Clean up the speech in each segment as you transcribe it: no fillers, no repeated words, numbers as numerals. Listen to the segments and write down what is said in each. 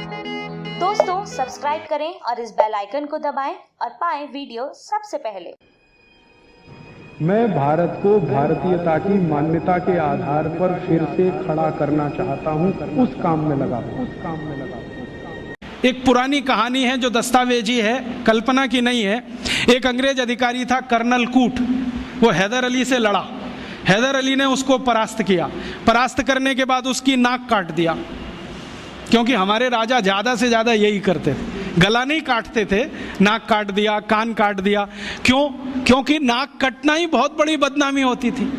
दोस्तों सब्सक्राइब करें और इस बेल आइकन को दबाएं और पाएं वीडियो सबसे पहले। मैं भारत को भारतीयता की मान्यता के आधार पर फिर से खड़ा करना चाहता हूं, उस काम में लगा। एक पुरानी कहानी है जो दस्तावेजी है, कल्पना की नहीं है। एक अंग्रेज अधिकारी था कर्नल कूट, वो हैदर अली से लड़ा। हैदर अली ने उसको परास्त किया। परास्त करने के बाद उसकी नाक काट दिया, क्योंकि हमारे राजा ज़्यादा से ज़्यादा यही करते थे, गला नहीं काटते थे, नाक काट दिया, कान काट दिया। क्यों? क्योंकि नाक कटना ही बहुत बड़ी बदनामी होती थी।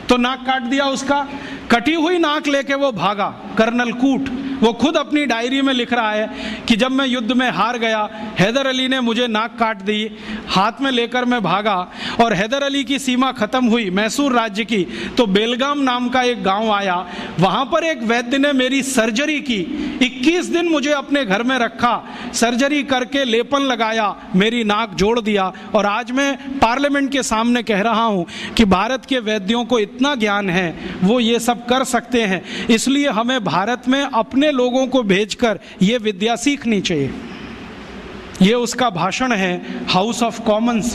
तो नाक काट दिया उसका। कटी हुई नाक लेके वो भागा कर्नल कूट। वो खुद अपनी डायरी में लिख रहा है कि जब मैं युद्ध में हार गया, हैदर अली ने मुझे नाक काट दी, हाथ में लेकर मैं भागा और हैदर अली की सीमा खत्म हुई मैसूर राज्य की, तो बेलगाम नाम का एक गांव आया। वहां पर एक वैद्य ने मेरी सर्जरी की, 21 दिन मुझे अपने घर में रखा, सर्जरी करके लेपन लगाया, मेरी नाक जोड़ दिया। और आज मैं पार्लियामेंट के सामने कह रहा हूं कि भारत के वैद्यों को इतना ज्ञान है, वो ये सब कर सकते हैं। इसलिए हमें भारत में अपने लोगों को भेजकर ये विद्या सीखनी चाहिए। ये उसका भाषण है हाउस ऑफ कॉमन्स।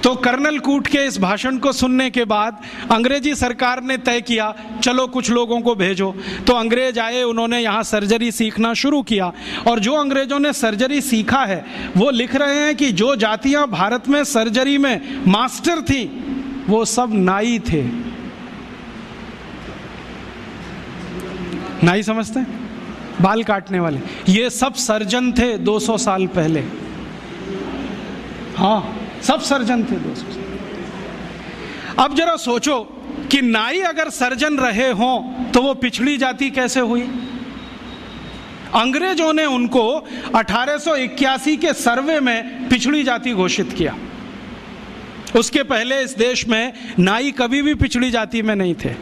तो कर्नल कूट के इस भाषण को सुनने के बाद अंग्रेजी सरकार ने तय किया, चलो कुछ लोगों को भेजो। तो अंग्रेज आए, उन्होंने यहाँ सर्जरी सीखना शुरू किया। और जो अंग्रेजों ने सर्जरी सीखा है, वो लिख रहे हैं कि जो जातियां भारत में सर्जरी में मास्टर थी, वो सब नाई थे। नाई समझते हैं? बाल काटने वाले। ये सब सर्जन थे 200 साल पहले। हाँ, सब सर्जन थे 200 साल। अब जरा सोचो कि नाई अगर सर्जन रहे हों तो वो पिछड़ी जाति कैसे हुई? अंग्रेजों ने उनको 1881 के सर्वे में पिछड़ी जाति घोषित किया। उसके पहले इस देश में नाई कभी भी पिछड़ी जाति में नहीं थे।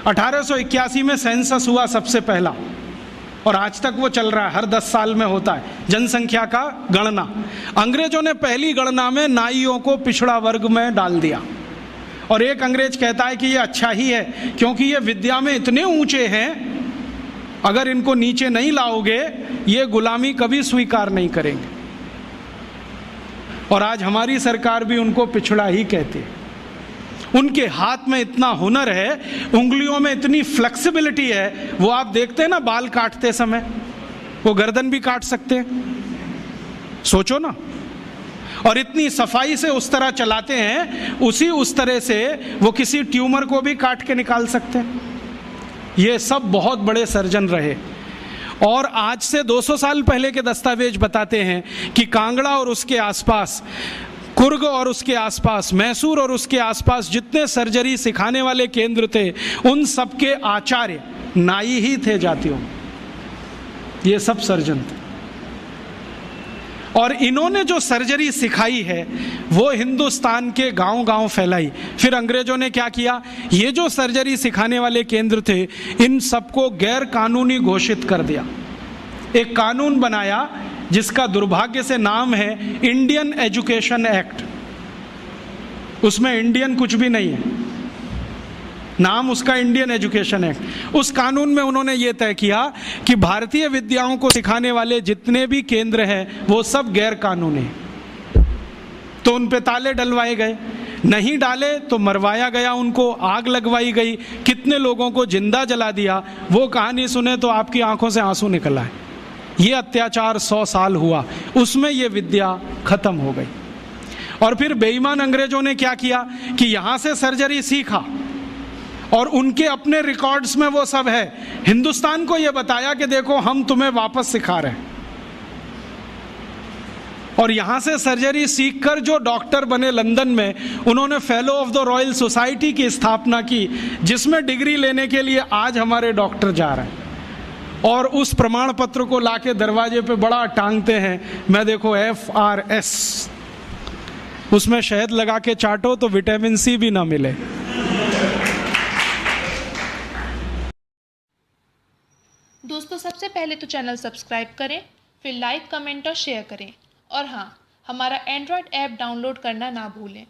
1881 में सेंसस हुआ सबसे पहला, और आज तक वो चल रहा है, हर 10 साल में होता है जनसंख्या का गणना। अंग्रेजों ने पहली गणना में नाइयों को पिछड़ा वर्ग में डाल दिया। और एक अंग्रेज कहता है कि ये अच्छा ही है, क्योंकि ये विद्या में इतने ऊंचे हैं, अगर इनको नीचे नहीं लाओगे ये गुलामी कभी स्वीकार नहीं करेंगे। और आज हमारी सरकार भी उनको पिछड़ा ही कहती है। उनके हाथ में इतना हुनर है, उंगलियों में इतनी फ्लेक्सिबिलिटी है। वो आप देखते हैं ना, बाल काटते समय वो गर्दन भी काट सकते हैं, सोचो ना। और इतनी सफाई से उस तरह चलाते हैं, उस तरह से वो किसी ट्यूमर को भी काट के निकाल सकते हैं। ये सब बहुत बड़े सर्जन रहे। और आज से 200 साल पहले के दस्तावेज बताते हैं कि कांगड़ा और उसके आसपास, कुर्ग और उसके आसपास, मैसूर और उसके आसपास जितने सर्जरी सिखाने वाले केंद्र थे, उन सबके आचार्य नाई ही थे जातियों। ये सब सर्जन थे। और इन्होंने जो सर्जरी सिखाई है वो हिंदुस्तान के गांव-गांव फैलाई। फिर अंग्रेजों ने क्या किया, ये जो सर्जरी सिखाने वाले केंद्र थे, इन सबको गैर कानूनी घोषित कर दिया। एक कानून बनाया जिसका दुर्भाग्य से नाम है इंडियन एजुकेशन एक्ट। उसमें इंडियन कुछ भी नहीं है, नाम उसका इंडियन एजुकेशन एक्ट। उस कानून में उन्होंने ये तय किया कि भारतीय विद्याओं को सिखाने वाले जितने भी केंद्र हैं वो सब गैर कानूनी। तो उन पे ताले डलवाए गए, नहीं डाले तो मरवाया गया, उनको आग लगवाई गई, कितने लोगों को जिंदा जला दिया। वो कहानी सुने तो आपकी आंखों से आंसू निकल आए। ये अत्याचार 100 साल हुआ, उसमें ये विद्या खत्म हो गई। और फिर बेईमान अंग्रेजों ने क्या किया कि यहां से सर्जरी सीखा और उनके अपने रिकॉर्ड्स में वो सब है। हिंदुस्तान को ये बताया कि देखो हम तुम्हें वापस सिखा रहे हैं। और यहां से सर्जरी सीखकर जो डॉक्टर बने लंदन में, उन्होंने fellow of the royal society की स्थापना की, जिसमें डिग्री लेने के लिए आज हमारे डॉक्टर जा रहे हैं। और उस प्रमाण पत्र को लाके दरवाजे पे बड़ा टांगते हैं। मैं देखो FRS, उसमें शहद लगा के चाटो तो विटामिन C भी ना मिले। दोस्तों सबसे पहले तो चैनल सब्सक्राइब करें, फिर लाइक, कमेंट और शेयर करें। और हाँ, हमारा एंड्रॉयड ऐप डाउनलोड करना ना भूलें।